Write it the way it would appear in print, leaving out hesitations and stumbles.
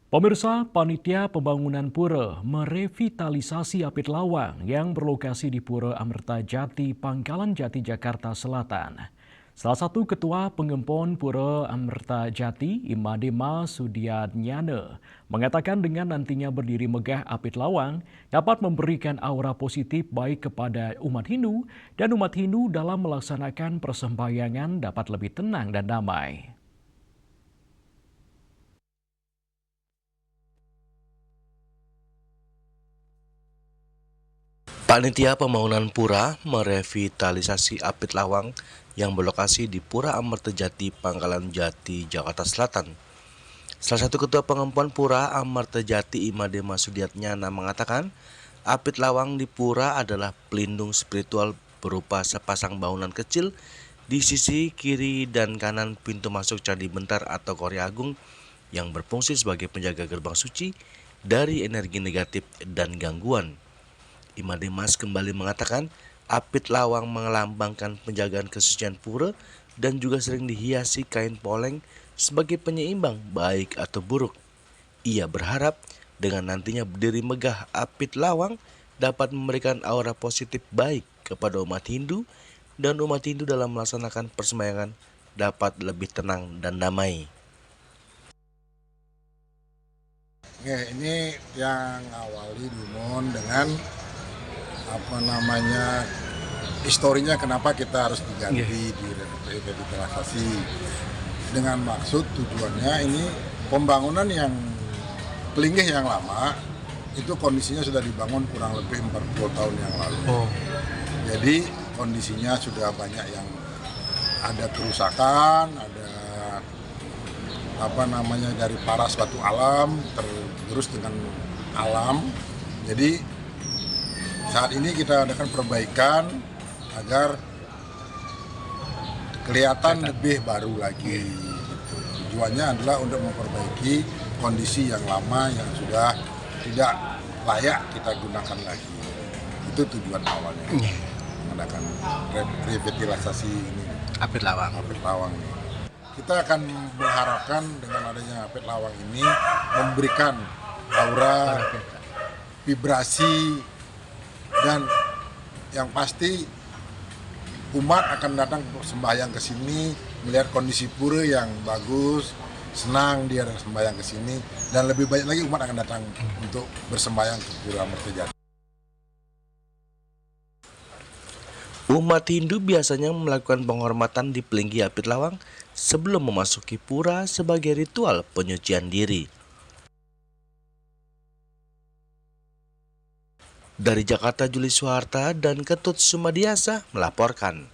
Pemirsa, Panitia Pembangunan Pura merevitalisasi Apit Lawang yang berlokasi di Pura Amerta Jati, Pangkalan Jati, Jakarta Selatan. Salah satu ketua pengempon Pura Amerta Jati, Imadema Sudiatnyana, mengatakan dengan nantinya berdiri megah Apit Lawang dapat memberikan aura positif baik kepada umat Hindu dan umat Hindu dalam melaksanakan persembahyangan dapat lebih tenang dan damai. Panitia Pembangunan Pura merevitalisasi Apit Lawang yang berlokasi di Pura Amerta Jati, Pangkalan Jati, Jakarta Selatan. Salah satu ketua pengempon Pura Amerta Jati, Imadema Sudiatnyana, mengatakan Apit Lawang di Pura adalah pelindung spiritual berupa sepasang bangunan kecil di sisi kiri dan kanan pintu masuk Candi Bentar atau Korea Agung yang berfungsi sebagai penjaga gerbang suci dari energi negatif dan gangguan. Imademas kembali mengatakan Apit Lawang melambangkan penjagaan kesucian pura dan juga sering dihiasi kain poleng sebagai penyeimbang baik atau buruk. Ia berharap dengan nantinya berdiri megah Apit Lawang dapat memberikan aura positif baik kepada umat Hindu dan umat Hindu dalam melaksanakan persembahyangan dapat lebih tenang dan damai. Oke, ini yang awali Dumon dengan historinya kenapa kita harus diganti, direvitalisasi dengan maksud tujuannya ini pembangunan yang Pelinggih yang lama itu kondisinya sudah dibangun kurang lebih 40 tahun yang lalu. Jadi kondisinya sudah banyak yang ada kerusakan, ada dari paras batu alam tergerus dengan alam. Jadi saat ini kita adakan perbaikan agar kelihatan lebih baru lagi. Tujuannya adalah untuk memperbaiki kondisi yang lama yang sudah tidak layak kita gunakan lagi. Itu tujuan awalnya mengadakan revitalisasi ini. Apit Lawang. Apit Lawang ini. Kita akan mengharapkan dengan adanya Apit Lawang ini memberikan aura, vibrasi, dan yang pasti umat akan datang sembahyang ke sini melihat kondisi pura yang bagus, senang dia sembahyang ke sini dan lebih banyak lagi umat akan datang untuk bersembahyang ke Pura Amerta Jati. Umat Hindu biasanya melakukan penghormatan di Pelinggi Apit Lawang sebelum memasuki pura sebagai ritual penyucian diri. Dari Jakarta, Juli Suharta dan Ketut Sumadiasa melaporkan.